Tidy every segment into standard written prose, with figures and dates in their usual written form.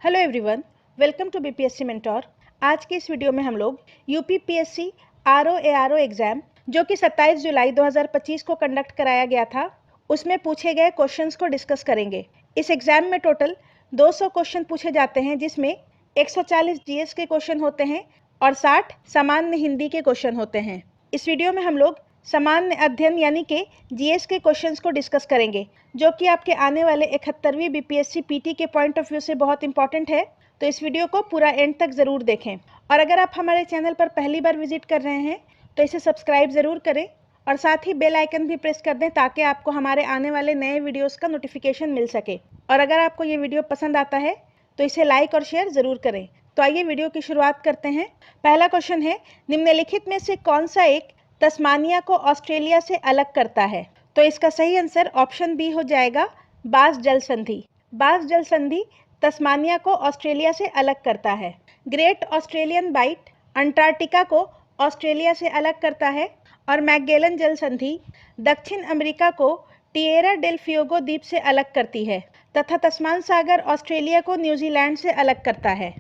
Hello everyone, welcome to BPSC mentor. आज के इस वीडियो में हम लोग यूपीपीएससी आरओ एआरओ एग्जाम जो कि 27 जुलाई 2025 को कंडक्ट कराया गया था, उसमें पूछे गए क्वेश्चंस को डिस्कस करेंगे। इस एग्जाम में टोटल 200 क्वेश्चन पूछे जाते हैं, जिसमें 140 जीएस के क्वेश्चन होते हैं और 60 सामान्य हिंदी के क्वेश्चन होते हैं। इस वीडियो में हम लोग सामान्य अध्ययन यानी कि जीएस के क्वेश्चंस को डिस्कस करेंगे, जो कि आपके आने वाले 71वीं बीपीएससी पीटी के पॉइंट ऑफ व्यू से बहुत इंपॉर्टेंट है। तो इस वीडियो को पूरा एंड तक ज़रूर देखें। और अगर आप हमारे चैनल पर पहली बार विजिट कर रहे हैं तो इसे सब्सक्राइब ज़रूर करें और साथ ही बेल आइकन भी प्रेस कर दें, ताकि आपको हमारे आने वाले नए वीडियोज़ का नोटिफिकेशन मिल सके। और अगर आपको ये वीडियो पसंद आता है तो इसे लाइक और शेयर ज़रूर करें। तो आइए वीडियो की शुरुआत करते हैं। पहला क्वेश्चन है, निम्नलिखित में से कौन सा एक तस्मानिया को ऑस्ट्रेलिया से अलग करता है? तो इसका सही आंसर ऑप्शन बी हो जाएगा, बास जल संधि। बास जल संधि तस्मानिया को ऑस्ट्रेलिया से अलग करता है। ग्रेट ऑस्ट्रेलियन बाइट अंटार्कटिका को ऑस्ट्रेलिया से अलग करता है और मैगेलन जल संधि दक्षिण अमेरिका को टिएरा डेल फ्यूगो द्वीप से अलग करती है तथा तस्मान सागर ऑस्ट्रेलिया को न्यूजीलैंड से अलग करता है।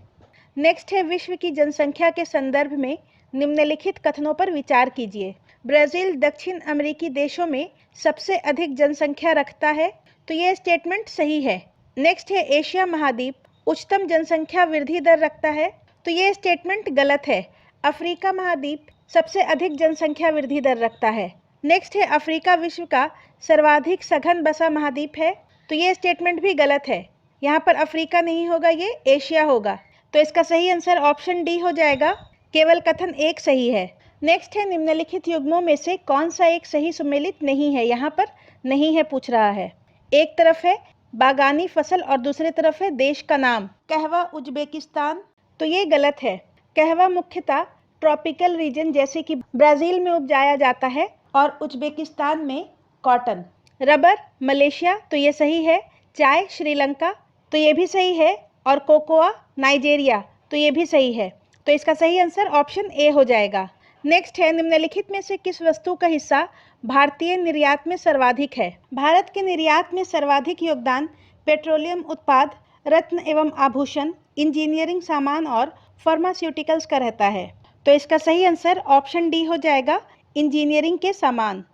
नेक्स्ट है, विश्व की जनसंख्या के संदर्भ में निम्नलिखित कथनों पर विचार कीजिए। ब्राज़ील दक्षिण अमेरिकी देशों में सबसे अधिक जनसंख्या रखता है, तो ये स्टेटमेंट सही है। नेक्स्ट है, एशिया महाद्वीप उच्चतम जनसंख्या वृद्धि दर रखता है, तो ये स्टेटमेंट गलत है। अफ्रीका महाद्वीप सबसे अधिक जनसंख्या वृद्धि दर रखता है। नेक्स्ट है, अफ्रीका विश्व का सर्वाधिक सघन बसा महाद्वीप है, तो ये स्टेटमेंट भी गलत है। यहाँ पर अफ्रीका नहीं होगा, ये एशिया होगा। तो इसका सही आंसर ऑप्शन डी हो जाएगा, केवल कथन एक सही है। नेक्स्ट है, निम्नलिखित युग्मों में से कौन सा एक सही सुमेलित नहीं है? यहाँ पर नहीं है पूछ रहा है। एक तरफ है बागानी फसल और दूसरे तरफ है देश का नाम। कहवा उज्बेकिस्तान, तो ये गलत है। कहवा मुख्यतः ट्रॉपिकल रीजन जैसे कि ब्राज़ील में उपजाया जाता है और उज्बेकिस्तान में कॉटन। रबर मलेशिया, तो ये सही है। चाय श्रीलंका, तो ये भी सही है। और कोकोआ नाइजीरिया, तो ये भी सही है। तो इसका सही आंसर ऑप्शन ए हो जाएगा। नेक्स्ट है, निम्नलिखित में से किस वस्तु का हिस्सा भारतीय निर्यात में सर्वाधिक है? भारत के निर्यात में सर्वाधिक योगदान पेट्रोलियम उत्पाद, रत्न एवं आभूषण, इंजीनियरिंग सामान और फार्मास्यूटिकल्स का रहता है। तो इसका सही आंसर ऑप्शन डी हो जाएगा, इंजीनियरिंग के सामान।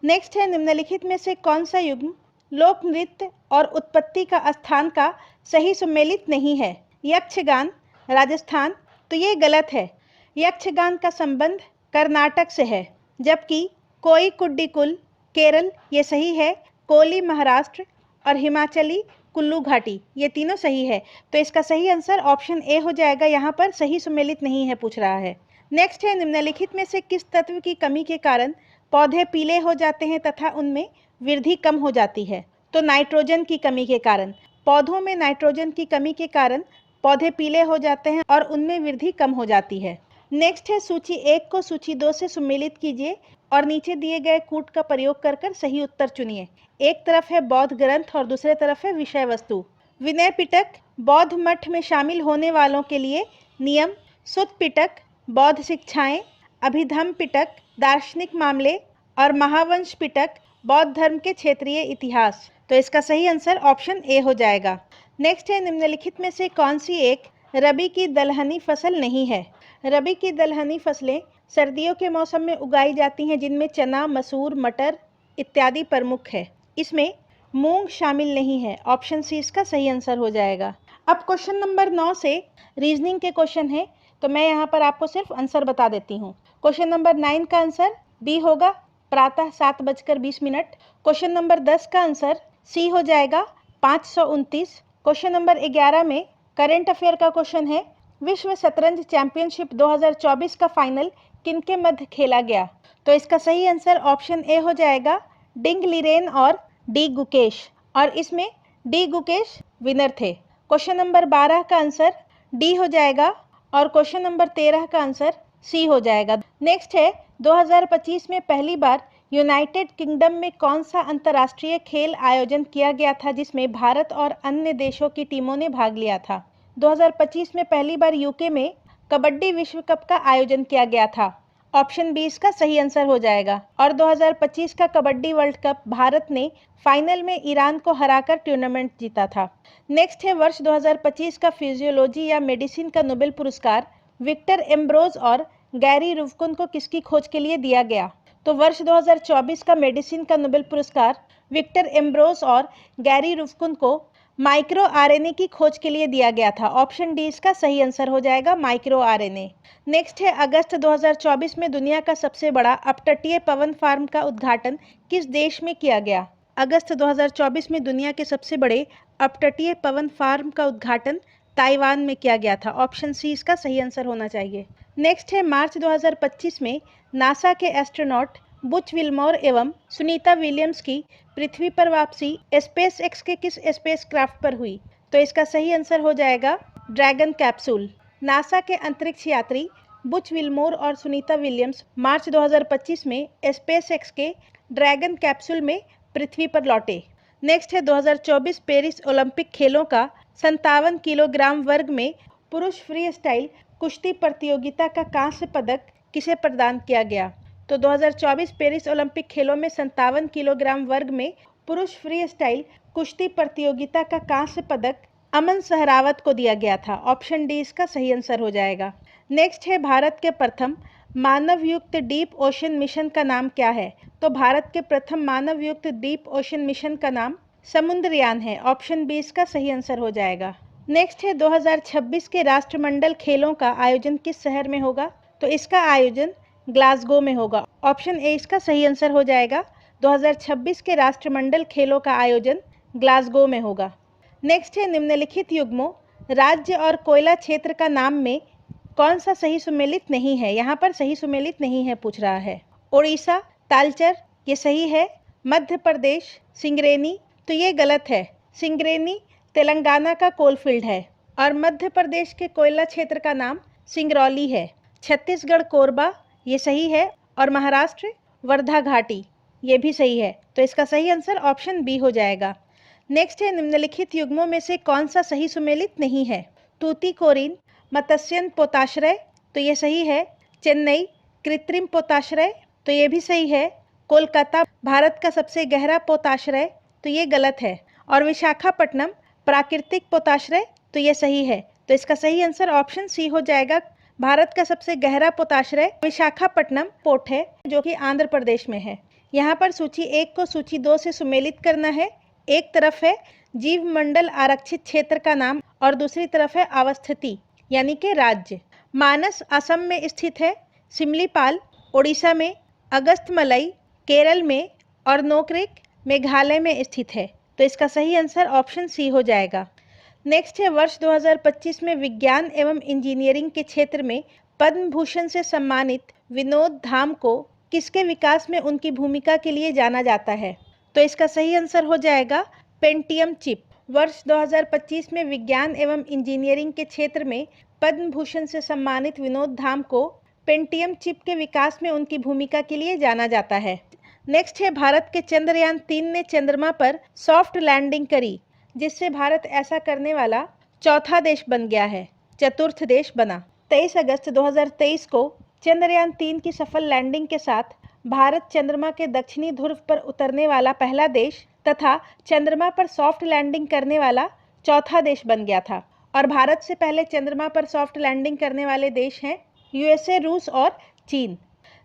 नेक्स्ट है, निम्नलिखित में से कौन सा युग्म लोक नृत्य और उत्पत्ति का स्थान का सही सुमेलित नहीं है? यक्षगान राजस्थान, तो ये गलत है। यक्षगान का संबंध कर्नाटक से है, जबकि कोई कुड्डिकुल केरल, ये सही है। कोली महाराष्ट्र और हिमाचली कुल्लू घाटी, ये तीनों सही है। तो इसका सही आंसर ऑप्शन ए हो जाएगा, यहाँ पर सही सुमेलित नहीं है पूछ रहा है। नेक्स्ट है, निम्नलिखित में से किस तत्व की कमी के कारण पौधे पीले हो जाते हैं तथा उनमें वृद्धि कम हो जाती है? तो नाइट्रोजन की कमी के कारण। पौधों में नाइट्रोजन की कमी के कारण पौधे पीले हो जाते हैं और उनमें वृद्धि कम हो जाती है। नेक्स्ट है, सूची 1 को सूची 2 से सुमेलित कीजिए और नीचे दिए गए कूट का प्रयोग कर सही उत्तर चुनिए। एक तरफ है बौद्ध ग्रंथ और दूसरे तरफ है विषय वस्तु। विनय पिटक बौद्ध मठ में शामिल होने वालों के लिए नियम, सुत्त पिटक बौद्ध शिक्षाएं, अभिधम्म पिटक दार्शनिक मामले और महावंश पिटक बौद्ध धर्म के क्षेत्रीय इतिहास। तो इसका सही आंसर ऑप्शन ए हो जाएगा। नेक्स्ट है, निम्नलिखित में से कौन सी एक रबी की दलहनी फसल नहीं है? रबी की दलहनी फसलें सर्दियों के मौसम में उगाई जाती हैं, जिनमें चना, मसूर, मटर इत्यादि प्रमुख है। इसमें मूंग शामिल नहीं है। ऑप्शन सी इसका सही आंसर हो जाएगा। अब क्वेश्चन नंबर 9 से रीजनिंग के क्वेश्चन है, तो मैं यहाँ पर आपको सिर्फ आंसर बता देती हूँ। क्वेश्चन नंबर 9 का आंसर बी होगा, प्रातः 7:20। क्वेश्चन नंबर 10 का आंसर सी हो जाएगा, 529। क्वेश्चन नंबर 11 में करंट अफेयर का क्वेश्चन है, विश्व शतरंज चैंपियनशिप 2024 का फाइनल किनके मध्य खेला गया? तो इसका सही आंसर ऑप्शन ए हो जाएगा, डिंग लिरेन और डी गुकेश, और इसमें डी गुकेश विनर थे। क्वेश्चन नंबर 12 का आंसर डी हो जाएगा और क्वेश्चन नंबर 13 का आंसर सी हो जाएगा। नेक्स्ट है, 2025 में पहली बार यूनाइटेड किंगडम में कौन सा अंतर्राष्ट्रीय खेल आयोजन किया गया था, जिसमें भारत और अन्य देशों की टीमों ने भाग लिया था? 2025 में पहली बार यूके में कबड्डी विश्व कप का आयोजन किया गया था ऑप्शन बी इसका सही आंसर हो जाएगा। और 2025 का कबड्डी वर्ल्ड कप भारत ने फाइनल में ईरान को हराकर टूर्नामेंट जीता था। नेक्स्ट है वर्ष 2025 का फिजियोलॉजी या मेडिसिन का नोबेल पुरस्कार विक्टर एम्ब्रोज और गैरी रुवकुन को किसकी खोज के लिए दिया गया? तो वर्ष 2024 का मेडिसिन का नोबेल पुरस्कार विक्टर एम्ब्रोज और गैरी रुवकुन को माइक्रो आरएनए की खोज के लिए दिया गया था। ऑप्शन डी इसका सही आंसर हो जाएगा, माइक्रो आरएनए। नेक्स्ट है अगस्त 2024 में दुनिया का सबसे बड़ा अपतटीय पवन फार्म का उद्घाटन किस देश में किया गया? अगस्त 2024 में दुनिया के सबसे बड़े अपतटीय पवन फार्म का उद्घाटन ताइवान में किया गया था। ऑप्शन सी इसका सही आंसर होना चाहिए। नेक्स्ट है मार्च 2025 में नासा के एस्ट्रोनॉट बुच विल्मोर एवं सुनीता विलियम्स की पृथ्वी पर वापसी स्पेस एक्स के किस स्पेस क्राफ्ट पर हुई? तो इसका सही आंसर हो जाएगा ड्रैगन कैप्सूल। नासा के अंतरिक्ष यात्री बुच विल्मोर और सुनीता विलियम्स मार्च 2025 में स्पेस एक्स के ड्रैगन कैप्सूल में पृथ्वी पर लौटे। नेक्स्ट है 2024 पेरिस ओलंपिक खेलों का 57 किलोग्राम वर्ग में पुरुष फ्री स्टाइल कुश्ती प्रतियोगिता का कांस्य पदक किसे प्रदान किया गया? तो 2024 पेरिस ओलंपिक खेलों में 57 किलोग्राम वर्ग में पुरुष फ्री स्टाइल कुश्ती प्रतियोगिता का कांस्य पदक अमन सहरावत को दिया गया था। ऑप्शन डी इसका सही आंसर हो जाएगा। नेक्स्ट है भारत के प्रथम मानव युक्त डीप ओशन मिशन का नाम क्या है? तो भारत के प्रथम मानव युक्त डीप ओशन मिशन का नाम समुद्रयान है। ऑप्शन बी इसका सही आंसर हो जाएगा। नेक्स्ट है 2026 के राष्ट्रमंडल खेलों का आयोजन किस शहर में होगा? तो इसका आयोजन ग्लासगो में होगा। ऑप्शन ए इसका सही आंसर हो जाएगा। 2026 के राष्ट्रमंडल खेलों का आयोजन ग्लासगो में होगा। नेक्स्ट है निम्नलिखित युग्मों राज्य और कोयला क्षेत्र का नाम में कौन सा सही सुमेलित नहीं है? यहाँ पर सही सुमेलित नहीं है पूछ रहा है। उड़ीसा तालचर ये सही है। मध्य प्रदेश सिंगरेनी तो ये गलत है। सिंगरेनी तेलंगाना का कोलफील्ड है और मध्य प्रदेश के कोयला क्षेत्र का नाम सिंगरौली है। छत्तीसगढ़ कोरबा ये सही है और महाराष्ट्र वर्धा घाटी ये भी सही है। तो इसका सही आंसर ऑप्शन बी हो जाएगा। नेक्स्ट है निम्नलिखित युग्मों में से कौन सा सही सुमेलित नहीं है? तूतीकोरिन मत्स्यन पोताश्रय तो ये सही है। चेन्नई कृत्रिम पोताश्रय तो ये भी सही है। कोलकाता भारत का सबसे गहरा पोताश्रय तो ये गलत है। और विशाखापट्टनम प्राकृतिक पोताश्रय तो ये सही है। तो इसका सही आंसर ऑप्शन सी हो जाएगा। भारत का सबसे गहरा पोताश्रय विशाखापट्टनम पोर्ट है जो कि आंध्र प्रदेश में है। यहाँ पर सूची 1 को सूची 2 से सुमेलित करना है। एक तरफ है जीव मंडल आरक्षित क्षेत्र का नाम और दूसरी तरफ है अवस्थिति यानी कि राज्य। मानस असम में स्थित है, सिमलीपाल ओडिशा में, अगस्तमलई केरल में और नोकरेक मेघालय में स्थित है। तो इसका सही आंसर ऑप्शन सी हो जाएगा। नेक्स्ट है वर्ष 2025 में विज्ञान एवं इंजीनियरिंग के क्षेत्र में पद्म भूषण से सम्मानित विनोद धाम को किसके विकास में उनकी भूमिका के लिए जाना जाता है? तो इसका सही आंसर हो जाएगा पेंटियम चिप। वर्ष 2025 में विज्ञान एवं इंजीनियरिंग के क्षेत्र में पद्म भूषण से सम्मानित विनोद धाम को पेंटियम चिप के विकास में उनकी भूमिका के लिए जाना जाता है। नेक्स्ट है भारत के चंद्रयान 3 ने चंद्रमा पर सॉफ्ट लैंडिंग करी जिससे भारत ऐसा करने वाला चौथा देश बन गया है, चतुर्थ देश बना। 23 अगस्त 2023 को चंद्रयान 3 की सफल लैंडिंग के साथ भारत चंद्रमा के दक्षिणी ध्रुव पर उतरने वाला पहला देश तथा चंद्रमा पर सॉफ्ट लैंडिंग करने वाला चौथा देश बन गया था। और भारत से पहले चंद्रमा पर सॉफ्ट लैंडिंग करने वाले देश हैं यूएसए, रूस और चीन।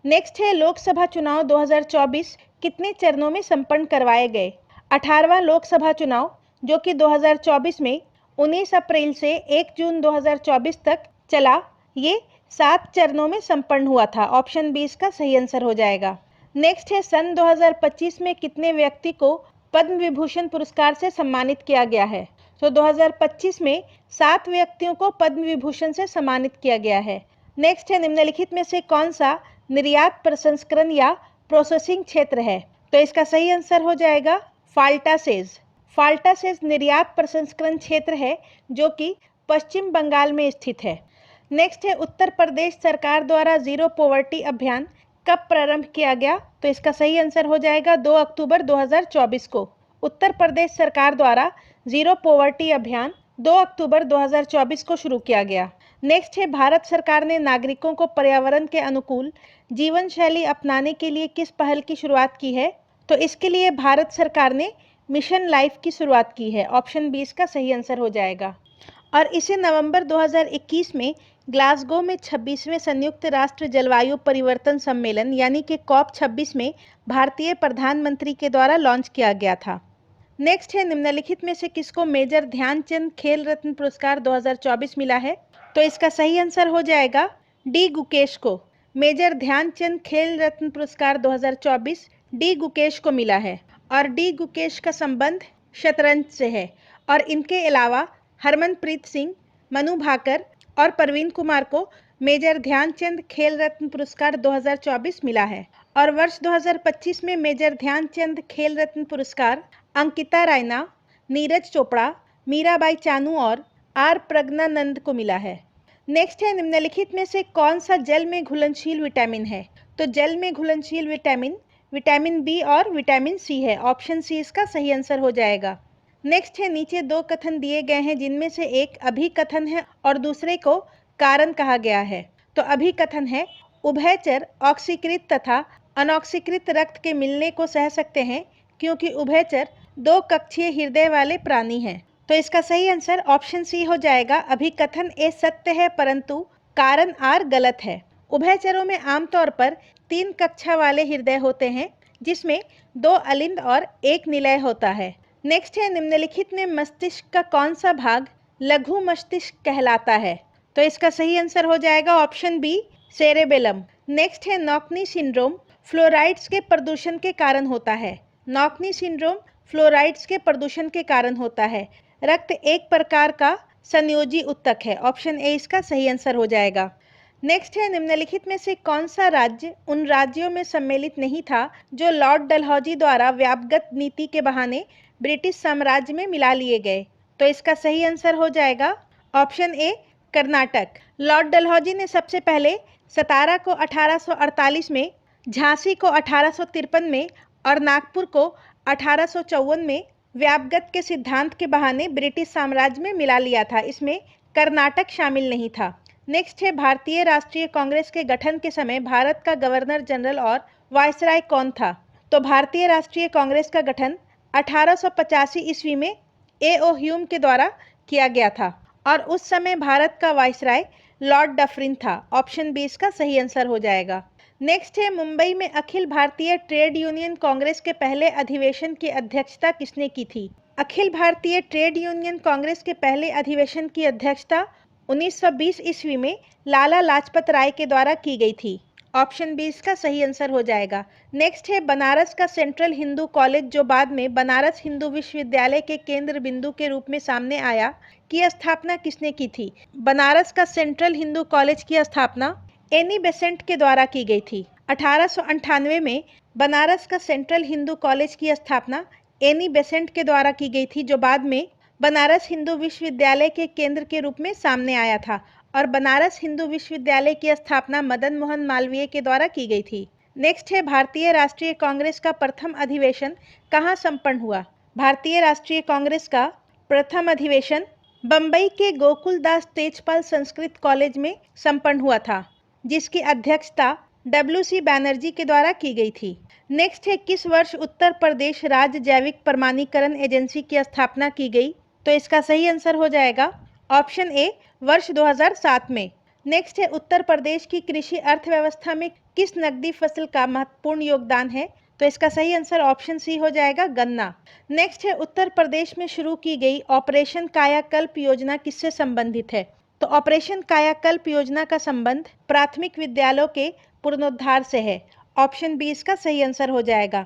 नेक्स्ट है लोकसभा चुनाव 2024 कितने चरणों में संपन्न करवाए गए? 18वां लोकसभा चुनाव जो कि 2024 में 19 अप्रैल से 1 जून 2024 तक चला, ये 7 चरणों में संपन्न हुआ था। ऑप्शन बी इसका सही आंसर हो जाएगा। नेक्स्ट है सन 2025 में कितने व्यक्ति को पद्म विभूषण पुरस्कार से सम्मानित किया गया है? तो 2025 में 7 व्यक्तियों को पद्म विभूषण से सम्मानित किया गया है। नेक्स्ट है निम्नलिखित में से कौन सा निर्यात प्रसंस्करण या प्रोसेसिंग क्षेत्र है? तो इसका सही आंसर हो जाएगा फाल्टा सेज। फाल्टा सेज निर्यात प्रसंस्करण क्षेत्र है जो कि पश्चिम बंगाल में स्थित है। नेक्स्ट है उत्तर प्रदेश सरकार द्वारा जीरो पॉवर्टी अभियान कब प्रारंभ किया गया? तो इसका सही आंसर हो जाएगा 2 अक्टूबर 2024 को। उत्तर प्रदेश सरकार द्वारा जीरो पॉवर्टी अभियान 2 अक्टूबर 2024 को शुरू किया गया। नेक्स्ट है, भारत सरकार ने नागरिकों को पर्यावरण के अनुकूल जीवन शैली अपनाने के लिए किस पहल की शुरुआत की है? तो इसके लिए भारत सरकार ने मिशन लाइफ की शुरुआत की है। ऑप्शन बी इसका सही आंसर हो जाएगा। और इसे नवंबर 2021 में ग्लासगो में 26वें संयुक्त राष्ट्र जलवायु परिवर्तन सम्मेलन यानी कि कॉप 26 में भारतीय प्रधानमंत्री के द्वारा लॉन्च किया गया था। नेक्स्ट है, निम्नलिखित में से किसको मेजर ध्यानचंद खेल रत्न पुरस्कार 2024 मिला है? तो इसका सही आंसर हो जाएगा डी गुकेश को। मेजर ध्यानचंद खेल रत्न पुरस्कार 2024 डी गुकेश को मिला है और डी गुकेश का संबंध शतरंज से है। और इनके अलावा हरमनप्रीत सिंह, मनु भाकर और प्रवीण कुमार को मेजर ध्यानचंद खेल रत्न पुरस्कार 2024 मिला है। और वर्ष 2025 में मेजर ध्यानचंद खेल रत्न पुरस्कार अंकिता रायना, नीरज चोपड़ा, मीराबाई चानू और आर प्रज्ञानंद को मिला है। नेक्स्ट है, निम्नलिखित में से कौन सा जल में घुलनशील विटामिन है? तो जल में घुलनशील विटामिन विटामिन बी और विटामिन सी है। ऑप्शन सी इसका सही आंसर हो जाएगा। नेक्स्ट है, नीचे दो कथन दिए गए हैं जिनमें से एक अभिकथन है और दूसरे को कारण कहा गया है। तो अभिकथन है, उभयचर ऑक्सीकृत तथा अनऑक्सीकृत रक्त के मिलने को सह सकते हैं क्योंकि उभयचर दो कक्षीय हृदय वाले प्राणी हैं। तो इसका सही आंसर ऑप्शन सी हो जाएगा। अभिकथन ए सत्य है परंतु कारण आर गलत है। उभयचरों में आमतौर पर 3 कक्षा वाले हृदय होते हैं जिसमें 2 अलिंद और 1 निलय होता है। नेक्स्ट है, निम्नलिखित में मस्तिष्क का कौन सा भाग लघु मस्तिष्क कहलाता है? तो इसका सही आंसर हो जाएगा ऑप्शन बी सेरेबेलम। नेक्स्ट है, नॉकनी सिंड्रोम फ्लोराइड्स के प्रदूषण के कारण होता है। नॉकनी सिंड्रोम फ्लोराइड्स के प्रदूषण के कारण होता है। रक्त एक प्रकार का संयोजी उत्तक है। ऑप्शन ए इसका सही आंसर हो जाएगा। नेक्स्ट है, निम्नलिखित में से कौन सा राज्य उन राज्यों में सम्मिलित नहीं था जो लॉर्ड डलहौजी द्वारा व्यापगत नीति के बहाने ब्रिटिश साम्राज्य में मिला लिए गए? तो इसका सही आंसर हो जाएगा option A Karnataka. Lord Dalhousie ने सबसे पहले सतारा को 1848 में, झांसी को 1853 में और नागपुर को 1854 में व्यापगत के सिद्धांत के बहाने ब्रिटिश साम्राज्य में मिला लिया था। इसमें कर्नाटक शामिल नहीं था। नेक्स्ट है, भारतीय राष्ट्रीय कांग्रेस के गठन के समय भारत का गवर्नर जनरल और वायसराय कौन था? तो भारतीय राष्ट्रीय कांग्रेस का गठन 1885 ईस्वी में ए.ओ. ह्यूम के द्वारा किया गया था और उस समय भारत का वायसराय लॉर्ड डफरिन था। ऑप्शन बी इसका सही आंसर हो जाएगा। नेक्स्ट है, मुंबई में अखिल भारतीय ट्रेड यूनियन कांग्रेस के पहले अधिवेशन की अध्यक्षता किसने की थी? अखिल भारतीय ट्रेड यूनियन कांग्रेस के पहले अधिवेशन की अध्यक्षता 1920 ईस्वी में लाला लाजपत राय के द्वारा की गई थी। ऑप्शन बी इसका सही आंसर हो जाएगा। नेक्स्ट है, बनारस का सेंट्रल हिंदू कॉलेज जो बाद में बनारस हिंदू विश्वविद्यालय के केंद्र बिंदु के रूप में सामने आया, की स्थापना किसने की थी? बनारस का सेंट्रल हिंदू कॉलेज की स्थापना एनी बेसेंट के द्वारा की गई थी। 1898 में बनारस का सेंट्रल हिंदू कॉलेज की स्थापना एनी बेसेंट के द्वारा की गई थी जो बाद में बनारस हिंदू विश्वविद्यालय के केंद्र के रूप में सामने आया था और बनारस हिंदू विश्वविद्यालय की स्थापना मदन मोहन मालवीय के द्वारा की गई थी। नेक्स्ट है, भारतीय राष्ट्रीय कांग्रेस का प्रथम अधिवेशन कहाँ संपन्न हुआ? भारतीय राष्ट्रीय कांग्रेस का प्रथम अधिवेशन बम्बई के गोकुलदास तेजपाल संस्कृत कॉलेज में संपन्न हुआ था जिसकी अध्यक्षता डब्ल्यू.सी. बैनर्जी के द्वारा की गई थी। नेक्स्ट है, किस वर्ष उत्तर प्रदेश राज्य जैविक प्रमाणीकरण एजेंसी की स्थापना की गई? तो इसका सही आंसर हो जाएगा ऑप्शन ए वर्ष 2007 में। नेक्स्ट है, उत्तर प्रदेश की कृषि अर्थव्यवस्था में किस नकदी फसल का महत्वपूर्ण योगदान है? तो इसका सही आंसर ऑप्शन सी हो जाएगा गन्ना। नेक्स्ट है, उत्तर प्रदेश में शुरू की गई ऑपरेशन कायाकल्प योजना किससे संबंधित है? तो ऑपरेशन कायाकल्प योजना का संबंध प्राथमिक विद्यालयों के पुनरुद्धार से है। ऑप्शन बी इसका सही आंसर हो जाएगा।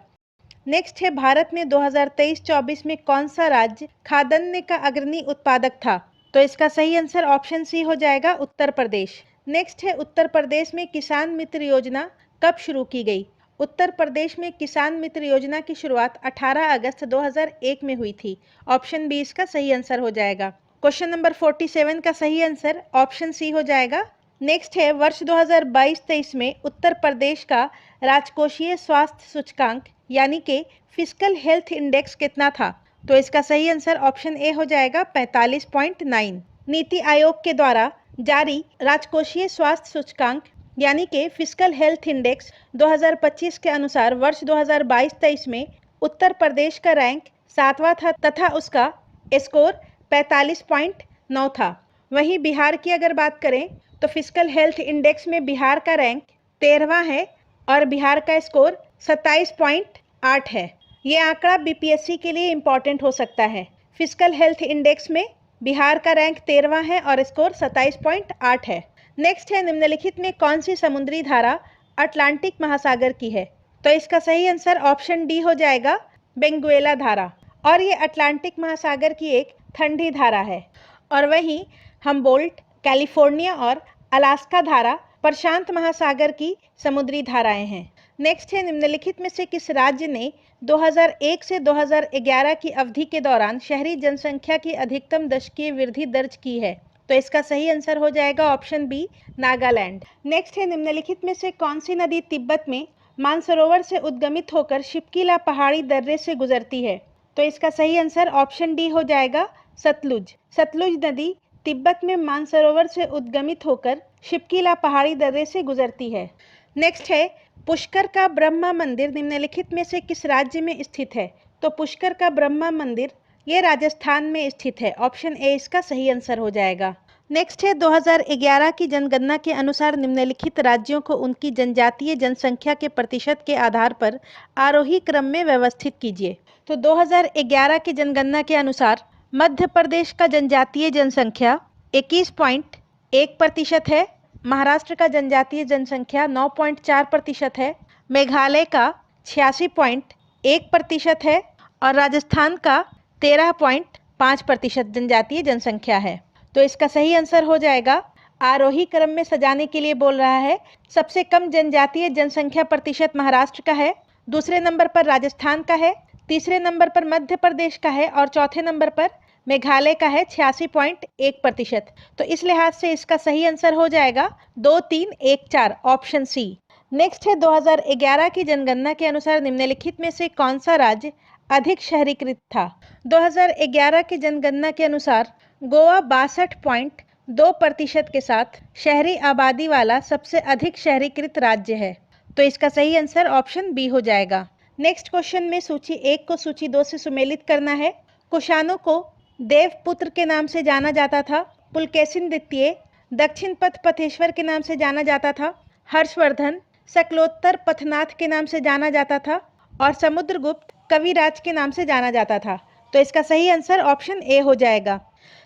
नेक्स्ट है, भारत में 2023-24 में कौन सा राज्य खाद्यान्न का अग्रणी उत्पादक था? तो इसका सही आंसर ऑप्शन सी हो जाएगा उत्तर प्रदेश। नेक्स्ट है, उत्तर प्रदेश में किसान मित्र योजना कब शुरू की गई? उत्तर प्रदेश में किसान मित्र योजना की शुरुआत 18 अगस्त 2001 में हुई थी। ऑप्शन बी इसका सही आंसर हो जाएगा। क्वेश्चन नंबर 47 का सही आंसर ऑप्शन सी हो जाएगा। नेक्स्ट है, वर्ष 2022-23 में उत्तर प्रदेश का राजकोषीय स्वास्थ्य सूचकांक यानी कि फिस्कल हेल्थ इंडेक्स कितना था? तो इसका सही आंसर ऑप्शन ए हो जाएगा 45.9। नीति आयोग के द्वारा जारी राजकोषीय स्वास्थ्य सूचकांक यानी कि फिस्कल हेल्थ इंडेक्स 2025 के अनुसार वर्ष 2022-23 में उत्तर प्रदेश का रैंक 7वां था तथा उसका स्कोर 45.9 था। वहीं बिहार की अगर बात करें तो फिस्कल हेल्थ इंडेक्स में बिहार का रैंक 13वां है और बिहार का स्कोर 27.8 है। ये आंकड़ा बीपीएससी के लिए इम्पॉर्टेंट हो सकता है। फिस्कल हेल्थ इंडेक्स में बिहार का रैंक 13वां है और स्कोर 27.8 है। नेक्स्ट है, निम्नलिखित में कौन सी समुद्री धारा अटलांटिक महासागर की है? तो इसका सही आंसर ऑप्शन डी हो जाएगा, बेंगुएला धारा। और ये अटलांटिक महासागर की एक ठंडी धारा है। और वहीं हम्बोल्ट, कैलिफोर्निया और अलास्का धारा प्रशांत महासागर की समुद्री धाराएं हैं। नेक्स्ट है, निम्नलिखित में से किस राज्य ने 2001 से 2011 की अवधि के दौरान शहरी जनसंख्या की अधिकतम दशकीय वृद्धि दर्ज की है? तो इसका सही आंसर हो जाएगा ऑप्शन बी, नागालैंड। नेक्स्ट है, निम्नलिखित में से कौन सी नदी तिब्बत में मानसरोवर से उद्गमित होकर शिपकीला पहाड़ी दर्रे से गुजरती है? तो इसका सही आंसर ऑप्शन डी हो जाएगा, सतलुज। सतलुज नदी तिब्बत में मानसरोवर से उद्गमित होकर शिपकीला पहाड़ी दर्रे से गुजरती है। नेक्स्ट है, पुष्कर का ब्रह्मा मंदिर निम्नलिखित में से किस राज्य में स्थित है? तो पुष्कर का ब्रह्मा मंदिर ये राजस्थान में स्थित है। ऑप्शन ए इसका सही आंसर हो जाएगा। नेक्स्ट है, 2011 की जनगणना के अनुसार निम्नलिखित राज्यों को उनकी जनजातीय जनसंख्या के प्रतिशत के आधार पर आरोही क्रम में व्यवस्थित कीजिए। तो 2011 की जनगणना के अनुसार मध्य प्रदेश का जनजातीय जनसंख्या 21.1% है, महाराष्ट्र का जनजातीय जनसंख्या 9.4% है, मेघालय का 86.1% है और राजस्थान का 13.5% जनजातीय जनसंख्या है। तो इसका सही आंसर हो जाएगा, आरोही क्रम में सजाने के लिए बोल रहा है। सबसे कम जनजातीय जनसंख्या प्रतिशत महाराष्ट्र का है, दूसरे नंबर पर राजस्थान का है, तीसरे नंबर पर मध्य प्रदेश का है और चौथे नंबर पर मेघालय का है 86.1%। तो इस लिहाज से इसका सही आंसर हो जाएगा 2, 3, 1, 4 ऑप्शन सी। नेक्स्ट है, 2011 की जनगणना के अनुसार निम्नलिखित में से कौन सा राज्य अधिक शहरीकृत था? 2011 की जनगणना के अनुसार गोवा 62.2% के साथ शहरी आबादी वाला सबसे अधिक शहरीकृत राज्य है। तो इसका सही आंसर ऑप्शन बी हो जाएगा। नेक्स्ट क्वेश्चन में सूची 1 को सूची 2 से सुमेलित करना है। कुषाणों को देवपुत्र के नाम से जाना जाता था, पुलकेशिन द्वितीय दक्षिण पथ पथेश्वर के नाम से जाना जाता था, हर्षवर्धन शकलोत्तर पथनाथ के नाम से जाना जाता था और समुद्रगुप्त कविराज के नाम से जाना जाता था। तो इसका सही आंसर ऑप्शन ए हो जाएगा।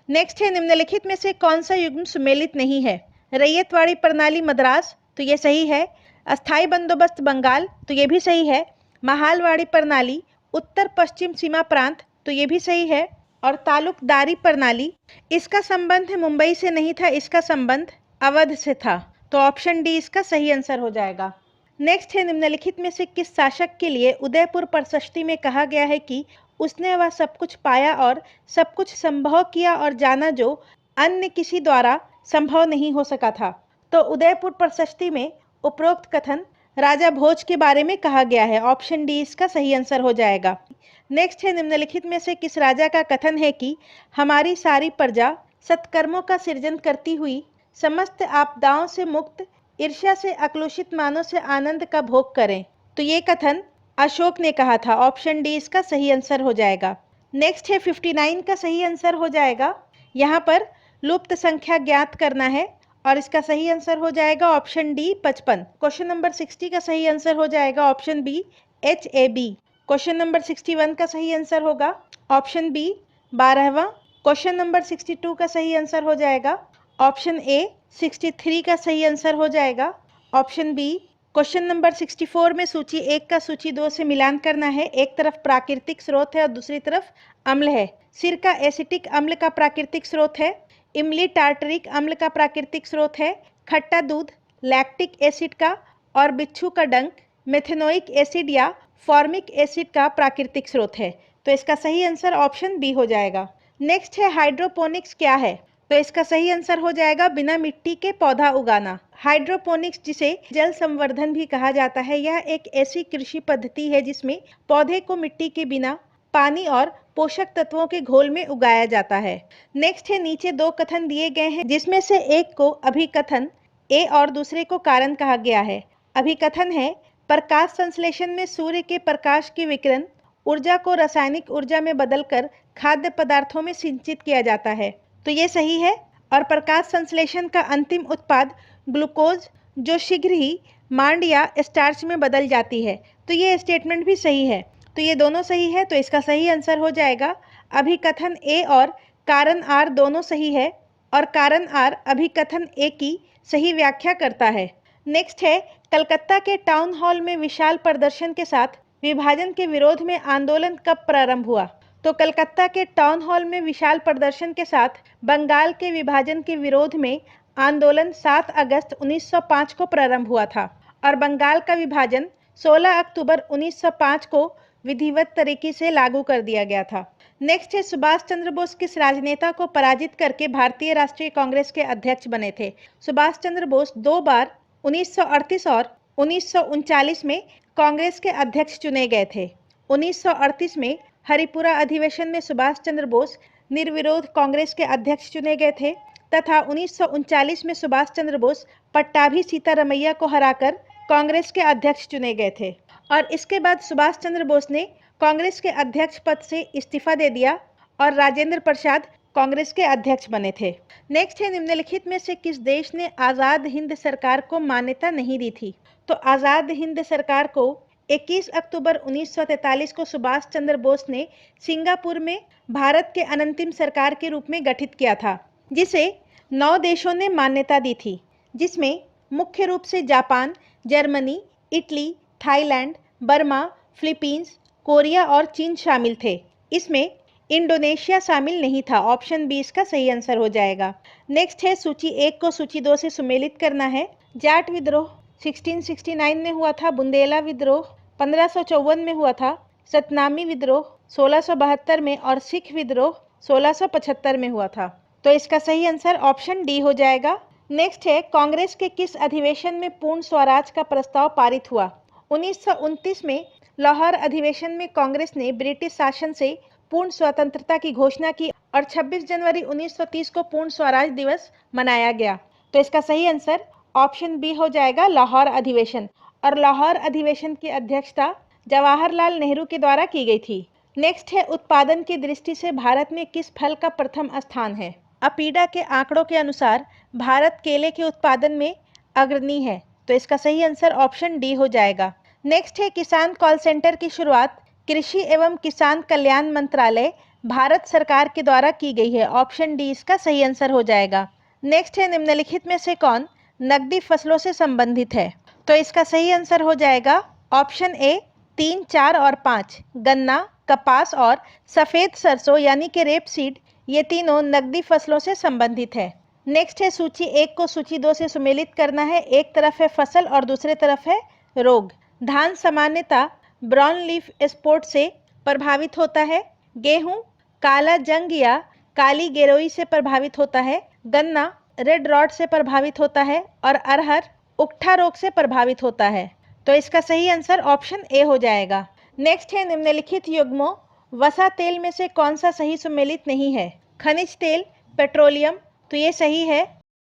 नेक्स्ट है, निम्नलिखित में से कौन सा युग्म सुमेलित नहीं है? रैयतवाड़ी प्रणाली मद्रास, तो ये सही है। अस्थाई बंदोबस्त बंगाल, तो ये भी सही है। महालवाड़ी प्रणाली उत्तर पश्चिम सीमा प्रांत, तो ये भी सही है। और तालुकदारी प्रणाली, इसका संबंध मुंबई से नहीं था, इसका संबंध अवध से था। तो ऑप्शन डी इसका सही आंसर हो जाएगा। नेक्स्ट है, निम्नलिखित में से किस शासक के लिए उदयपुर प्रशस्ति में कहा गया है कि उसने वह सब कुछ पाया और सब कुछ संभव किया और जाना जो अन्य किसी द्वारा संभव नहीं हो सका था? तो उदयपुर प्रशस्ति में उपरोक्त कथन राजा भोज के बारे में कहा गया है। ऑप्शन डी इसका सही आंसर हो जाएगा। नेक्स्ट है, निम्नलिखित में से किस राजा का कथन है कि हमारी सारी प्रजा सत्कर्मों का सृजन करती हुई समस्त आपदाओं से मुक्त ईर्ष्या से अक्लुषित मानों से आनंद का भोग करें? तो ये कथन अशोक ने कहा था। ऑप्शन डी इसका सही आंसर हो जाएगा। नेक्स्ट है, 59 का सही आंसर हो जाएगा। यहाँ पर लुप्त संख्या ज्ञात करना है और इसका सही आंसर हो जाएगा ऑप्शन डी 55। क्वेश्चन नंबर 60 का सही आंसर हो जाएगा option B HAB। Question number 61 का सही आंसर होगा ऑप्शन बी 12वां। क्वेश्चन नंबर 62 का सही आंसर हो जाएगा ऑप्शन ए। 63 का सही आंसर हो जाएगा ऑप्शन बी। क्वेश्चन नंबर 64 में सूची 1 का सूची 2 से मिलान करना है। एक तरफ प्राकृतिक स्रोत है और दूसरी तरफ अम्ल है। सिरका एसिटिक अम्ल का प्राकृतिक स्रोत है, इमली टार्टरिक अम्ल का प्राकृतिक स्रोत है, खट्टा दूध लैक्टिक एसिड का और बिच्छू का डंक मेथेनोइक एसिड या फॉर्मिक एसिड का प्राकृतिक स्रोत है। तो इसका सही आंसर ऑप्शन बी हो जाएगा। नेक्स्ट है, हाइड्रोपोनिक्स क्या है? तो इसका सही आंसर हो जाएगा बिना मिट्टी के पौधा उगाना। हाइड्रोपोनिक्स, जिसे जल संवर्धन भी कहा जाता है, यह एक ऐसी कृषि पद्धति है जिसमें पौधे को मिट्टी के बिना पानी और पोषक तत्वों के घोल में उगाया जाता है। नेक्स्ट है, नीचे दो कथन दिए गए हैं जिसमें से एक को अभिकथन ए और दूसरे को कारण कहा गया है। अभिकथन है, प्रकाश संश्लेषण में सूर्य के प्रकाश की विकिरण ऊर्जा को रासायनिक ऊर्जा में बदलकर खाद्य पदार्थों में सिंचित किया जाता है, तो ये सही है। और प्रकाश संश्लेषण का अंतिम उत्पाद ग्लूकोज जो शीघ्र ही मांड या स्टार्च में बदल जाती है, तो ये स्टेटमेंट भी सही है। तो ये दोनों सही है, तो इसका सही आंसर हो जाएगा अभिकथन ए और कारण आर दोनों सही है, और कारण आर अभिकथन ए की सही व्याख्या करता है। नेक्स्ट है, कलकत्ता के टाउन हॉल में विशाल प्रदर्शन के साथ विभाजन के विरोध में आंदोलन कब प्रारंभ हुआ? तो कलकत्ता के टाउन हॉल में विशाल प्रदर्शन के साथ बंगाल के विभाजन के विरोध में आंदोलन 7 अगस्त 1905 को प्रारंभ हुआ था, और बंगाल का विभाजन 16 अक्टूबर 1905 को विधिवत तरीके से लागू कर दिया गया था। नेक्स्ट है, सुभाष चंद्र बोस किस राजनेता को पराजित करके भारतीय राष्ट्रीय कांग्रेस के अध्यक्ष बने थे? सुभाष चंद्र बोस 2 बार 1938 और 1939 में कांग्रेस के अध्यक्ष चुने गए थे। 1938 में हरिपुरा अधिवेशन में सुभाष चंद्र बोस निर्विरोध कांग्रेस के अध्यक्ष चुने गए थे, तथा 1939 में सुभाष चंद्र बोस पट्टाभी सीतारमैया को हराकर कांग्रेस के अध्यक्ष चुने गए थे, और इसके बाद सुभाष चंद्र बोस ने कांग्रेस के अध्यक्ष पद से इस्तीफा दे दिया और राजेंद्र प्रसाद कांग्रेस के अध्यक्ष बने थे। नेक्स्ट है, निम्नलिखित में से किस देश ने आज़ाद हिंद सरकार को मान्यता नहीं दी थी? तो आज़ाद हिंद सरकार को 21 अक्टूबर 1943 को सुभाष चंद्र बोस ने सिंगापुर में भारत के अनंतिम सरकार के रूप में गठित किया था, जिसे 9 देशों ने मान्यता दी थी, जिसमें मुख्य रूप से Japan, Germany, Italy, Thailand, Burma, Philippines, Korea और चीन शामिल थे। इसमें इंडोनेशिया शामिल नहीं था। ऑप्शन बी इसका सही आंसर हो जाएगा। नेक्स्ट है, सूची 1 को सूची 2 से सुमेलित करना है। जाट विद्रोह 1669 में हुआ था, बुंदेला विद्रोह 1554 में हुआ था, सतनामी विद्रोह 1672 में और सिख विद्रोह 1675 में हुआ था। तो इसका सही आंसर ऑप्शन डी हो जाएगा। नेक्स्ट है, कांग्रेस के किस अधिवेशन में पूर्ण स्वराज का प्रस्ताव पारित हुआ? 1929 में लाहौर अधिवेशन में कांग्रेस ने ब्रिटिश शासन से पूर्ण स्वतंत्रता की घोषणा की और 26 जनवरी 1930 को पूर्ण स्वराज दिवस मनाया गया। तो इसका सही आंसर ऑप्शन बी हो जाएगा, लाहौर अधिवेशन। और लाहौर अधिवेशन की अध्यक्षता जवाहरलाल नेहरू के द्वारा की गई थी। नेक्स्ट है, उत्पादन की दृष्टि से भारत में किस फल का प्रथम स्थान है? अपीडा के आंकड़ों के अनुसार भारत केले के उत्पादन में अग्रणी है, तो इसका सही आंसर ऑप्शन डी हो जाएगा। नेक्स्ट है, किसान कॉल सेंटर की शुरुआत कृषि एवं किसान कल्याण मंत्रालय भारत सरकार के द्वारा की गई है। ऑप्शन डी इसका सही आंसर हो जाएगा। नेक्स्ट है, निम्नलिखित में से कौन नकदी फसलों से संबंधित है? तो इसका सही आंसर हो जाएगा ऑप्शन ए 3, 4 और 5। गन्ना, कपास और सफ़ेद सरसों यानी कि रेपसीड, ये तीनों नकदी फसलों से संबंधित है। नेक्स्ट है, सूची 1 को सूची 2 से सुमेलित करना है। एक तरफ है फसल और दूसरे तरफ है रोग। धान सामान्यतः ब्राउन लीफ स्पॉट से प्रभावित होता है। गेहूं काला जंग या काली गेरोई से प्रभावित होता है। गन्ना रेड रॉट से प्रभावित होता है और अरहर उकठा रोग से प्रभावित होता है। तो इसका सही आंसर ऑप्शन ए हो जाएगा। नेक्स्ट है, निम्नलिखित युग्मों वसा तेल में से कौन सा सही सुमेलित नहीं है? खनिज तेल, पेट्रोलियम, तो ये सही है।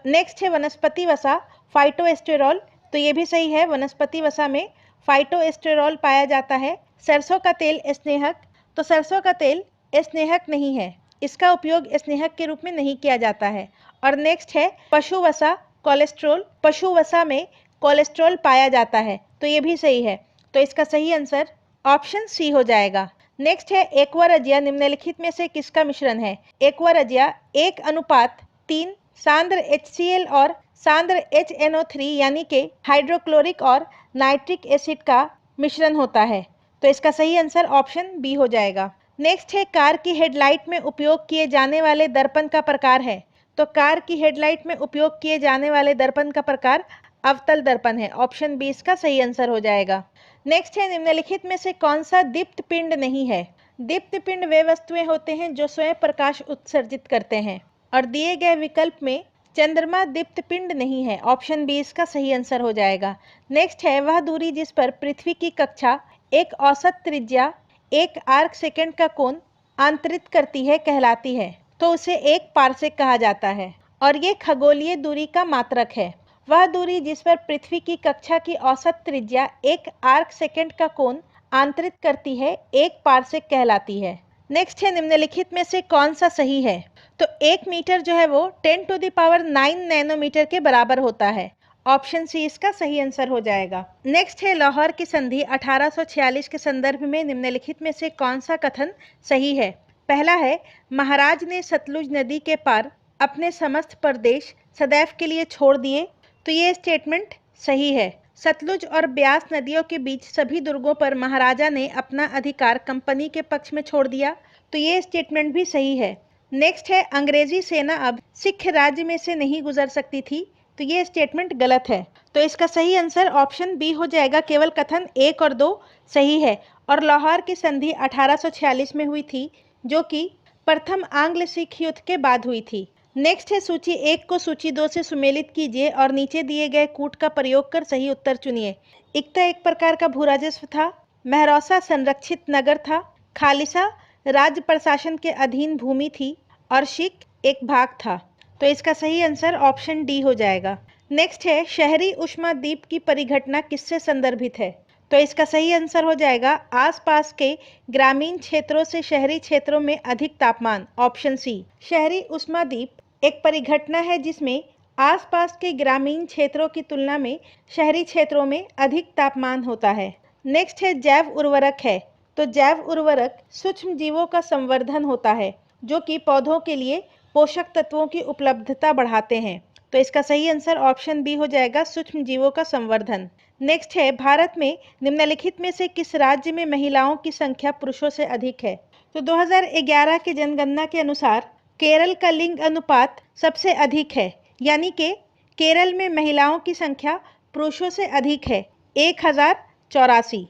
नेक्स्ट है, वनस्पति वसा फाइटोएस्टेरॉल, तो ये भी सही है। वनस्पति वसा में फाइटोएस्टेरॉल पाया जाता है। सरसों का तेल स्नेहक, तो सरसों का तेल स्नेहक नहीं है, इसका उपयोग स्नेहक के रूप में नहीं किया जाता है। और नेक्स्ट है, पशु वसा कोलेस्ट्रॉल, पशु वसा में कोलेस्ट्रॉल पाया जाता है, तो ये भी सही है। तो इसका सही आंसर ऑप्शन सी हो जाएगा। नेक्स्ट है, एक्वा रजिया निम्नलिखित में से किसका मिश्रण है? एक्वा रजिया 1:3 सांद्र HCl और सांद्र HNO3 यानी कि हाइड्रोक्लोरिक और नाइट्रिक एसिड का मिश्रण होता है। तो इसका सही आंसर ऑप्शन बी हो जाएगा। नेक्स्ट है, कार की हेडलाइट में उपयोग किए जाने वाले दर्पण का प्रकार है। तो कार की हेडलाइट में उपयोग किए जाने वाले दर्पण का प्रकार अवतल दर्पण है। ऑप्शन बी इसका सही आंसर हो जाएगा। नेक्स्ट है, निम्नलिखित में से कौन सा दीप्त पिंड नहीं है? दीप्त पिंड वे वस्तुएं होते हैं जो स्वयं प्रकाश उत्सर्जित करते हैं, और दिए गए विकल्प में चंद्रमा दीप्त पिंड नहीं है। ऑप्शन बी इसका सही आंसर हो जाएगा। नेक्स्ट है, वह दूरी जिस पर पृथ्वी की कक्षा एक औसत त्रिज्या 1 आर्क सेकंड का कोण आंतरित करती है कहलाती है तो उसे 1 पारसेक कहा जाता है। और ये खगोलीय दूरी का मात्रक है। वह दूरी जिस पर पृथ्वी की कक्षा की औसत त्रिज्या 1 आर्क सेकंड का कोण आंतरित करती है 1 पारसेक कहलाती है। नेक्स्ट है निम्नलिखित में से कौन सा सही है? तो 1 मीटर जो है वो 10⁹ नैनोमीटर के बराबर होता है। ऑप्शन सी इसका सही आंसर हो जाएगा। नेक्स्ट है लाहौर की संधि 1846 के संदर्भ में निम्नलिखित में से कौन सा कथन सही है? पहला है, महाराज ने सतलुज नदी के पार अपने समस्त प्रदेश सदैव के लिए छोड़ दिए। तो ये स्टेटमेंट सही है। सतलुज और ब्यास नदियों के बीच सभी दुर्गों पर महाराजा ने अपना अधिकार कंपनी के पक्ष में छोड़ दिया। तो ये स्टेटमेंट भी सही है। नेक्स्ट है, अंग्रेजी सेना अब सिख राज्य में से नहीं गुजर सकती थी। तो ये स्टेटमेंट गलत है। तो इसका सही आंसर ऑप्शन बी हो जाएगा। केवल कथन 1 और 2 सही है। और लाहौर की संधि 1846 में हुई थी, जो कि प्रथम आंग्ल सिख युद्ध के बाद हुई थी। नेक्स्ट है, सूची 1 को सूची 2 से सुमेलित कीजिए और नीचे दिए गए कूट का प्रयोग कर सही उत्तर चुनिए। इक्ता एक प्रकार का भूराजस्व था। महरौसा संरक्षित नगर था। खालिसा राज्य प्रशासन के अधीन भूमि थी। और शिक एक भाग था। तो इसका सही आंसर ऑप्शन डी हो जाएगा। नेक्स्ट है, शहरी ऊष्मादीप की परिघटना किससे संदर्भित है? तो इसका सही आंसर हो जाएगा आसपास के ग्रामीण क्षेत्रों से शहरी क्षेत्रों में अधिक तापमान। Option C. शहरी ऊष्मादीप एक परिघटना है जिसमें आसपास के ग्रामीण क्षेत्रों की तुलना में शहरी क्षेत्रों में अधिक तापमान होता है। नेक्स्ट है, जैव उर्वरक है। तो जैव उर्वरक सूक्ष्म जीवों का संवर्धन होता है जो कि पौधों के लिए पोषक तत्वों की उपलब्धता बढ़ाते हैं। तो इसका सही आंसर ऑप्शन बी हो जाएगा, सूक्ष्म जीवों का संवर्धन। नेक्स्ट है, भारत में निम्नलिखित में से किस राज्य में महिलाओं की संख्या पुरुषों से अधिक है? तो 2011 की जनगणना के अनुसार केरल का लिंग अनुपात सबसे अधिक है, यानी कि केरल में महिलाओं की संख्या पुरुषों से अधिक है, 1084।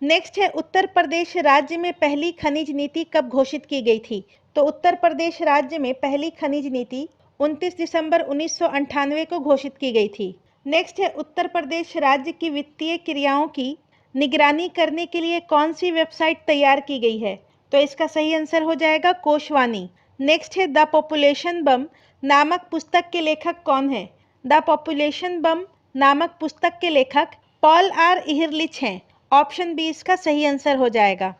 नेक्स्ट है, उत्तर प्रदेश राज्य में पहली खनिज नीति कब घोषित की गई थी? तो उत्तर प्रदेश राज्य में पहली खनिज नीति 29 दिसंबर 1998 को घोषित की गई थी। नेक्स्ट है, उत्तर प्रदेश राज्य की वित्तीय क्रियाओं की निगरानी करने के लिए कौन सी वेबसाइट तैयार की गई है? तो इसका सही आंसर हो जाएगा कोशवानी। नेक्स्ट है, द पॉपुलेशन बम नामक पुस्तक के लेखक कौन है? द पॉपुलेशन बम नामक पुस्तक के लेखक पॉल आर इहरलिच हैं। ऑप्शन बी इसका सही आंसर हो जाएगा।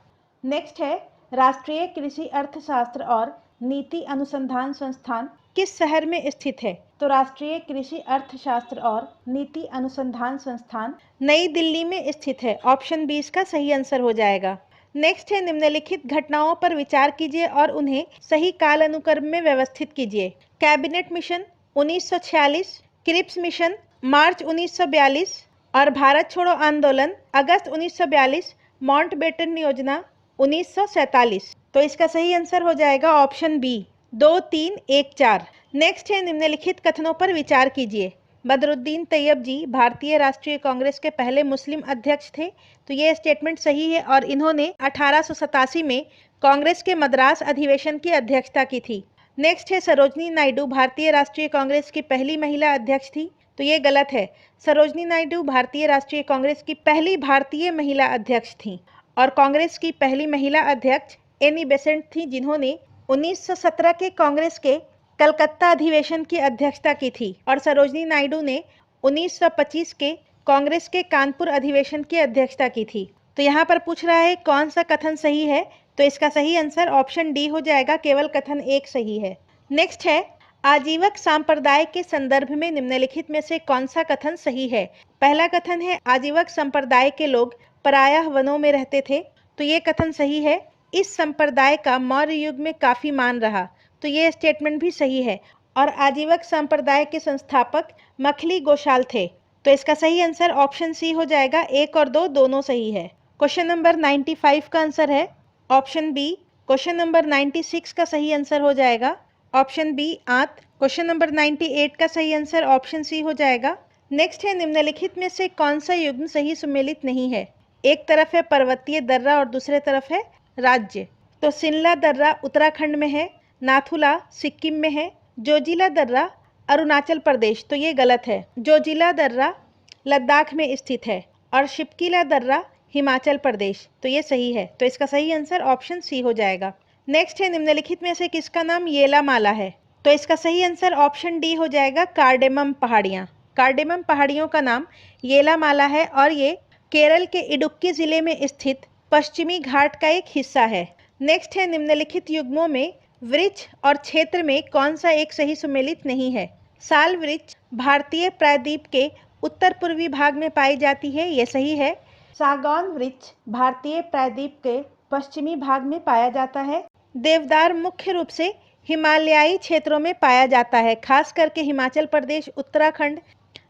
नेक्स्ट है, राष्ट्रीय कृषि अर्थशास्त्र और नीति अनुसंधान संस्थान किस शहर में स्थित है? तो राष्ट्रीय कृषि अर्थशास्त्र और नीति अनुसंधान संस्थान नई दिल्ली में स्थित है। ऑप्शन बी इसका सही आंसर हो जाएगा। नेक्स्ट है, निम्नलिखित घटनाओं पर विचार कीजिए और उन्हें सही काल अनुक्रम में व्यवस्थित कीजिए। कैबिनेट मिशन 1946, क्रिप्स मिशन मार्च 1942 और भारत छोड़ो आंदोलन अगस्त 1942, माउंटबेटन योजना 1947। तो इसका सही आंसर हो जाएगा ऑप्शन बी 2, 3, 1, 4। नेक्स्ट है, निम्नलिखित कथनों पर विचार कीजिए। बदरुद्दीन तैयब जी भारतीय राष्ट्रीय कांग्रेस के पहले मुस्लिम अध्यक्ष थे। तो ये स्टेटमेंट सही है और इन्होंने 1887 में कांग्रेस के मद्रास अधिवेशन की अध्यक्षता की थी। नेक्स्ट है, सरोजनी नायडू भारतीय राष्ट्रीय कांग्रेस की पहली महिला अध्यक्ष थी। तो ये गलत है। सरोजनी नायडू भारतीय राष्ट्रीय कांग्रेस की पहली भारतीय महिला अध्यक्ष थी और कांग्रेस की पहली महिला अध्यक्ष एनी बेसेंट थी, जिन्होंने 1917 के कांग्रेस के कलकत्ता अधिवेशन की अध्यक्षता की थी और सरोजनी नायडू ने 1925 के कांग्रेस के कानपुर अधिवेशन की अध्यक्षता की थी। तो यहाँ पर पूछ रहा है कौन सा कथन सही है? तो इसका सही आंसर ऑप्शन डी हो जाएगा, केवल कथन 1 सही है। नेक्स्ट है, आजीवक संप्रदाय के संदर्भ में निम्नलिखित में से कौन सा कथन सही है? पहला कथन है, आजीवक संप्रदाय के लोग प्रायः वनों में रहते थे। तो ये कथन सही है। इस संप्रदाय का मौर्य युग में काफी मान रहा। तो ये स्टेटमेंट भी सही है। और आजीवक संप्रदाय के संस्थापक मखली गोशाल थे। तो इसका सही आंसर ऑप्शन सी हो जाएगा। 1 और 2 दोनों सही है। क्वेश्चन नंबर 95 का आंसर है ऑप्शन बी। क्वेश्चन नंबर 96 का सही आंसर हो जाएगा ऑप्शन बी आंत। क्वेश्चन नंबर 98 का सही आंसर ऑप्शन सी हो जाएगा। नेक्स्ट है, निम्नलिखित में से कौन सा युग्म सही सुमेलित नहीं है? एक तरफ है पर्वतीय दर्रा और दूसरे तरफ है राज्य। तो सिनला दर्रा उत्तराखंड में है, नाथुला सिक्किम में है, जोजिला दर्रा अरुणाचल प्रदेश। तो ये गलत है। जोजिला दर्रा लद्दाख में स्थित है और शिपकीला दर्रा हिमाचल प्रदेश। तो ये सही है, तो इसका सही आंसर ऑप्शन सी हो जाएगा। नेक्स्ट है, निम्नलिखित में से किसका नाम येलामाला है? तो इसका सही आंसर ऑप्शन डी हो जाएगा, कार्डेमम पहाड़ियाँ। कार्डेमम पहाड़ियों का नाम येलामाला है और ये केरल के इडुक्की जिले में स्थित पश्चिमी घाट का एक हिस्सा है। नेक्स्ट है, निम्नलिखित युग्मों में वृक्ष और क्षेत्र में कौन सा एक सही सुमेलित नहीं है? साल वृक्ष भारतीय प्रायद्वीप के उत्तर पूर्वी भाग में पाई जाती है, ये सही है। सागौन वृक्ष भारतीय प्रायद्वीप के पश्चिमी भाग में पाया जाता है। देवदार मुख्य रूप से हिमालयाई क्षेत्रों में पाया जाता है, खास करके हिमाचल प्रदेश, उत्तराखंड,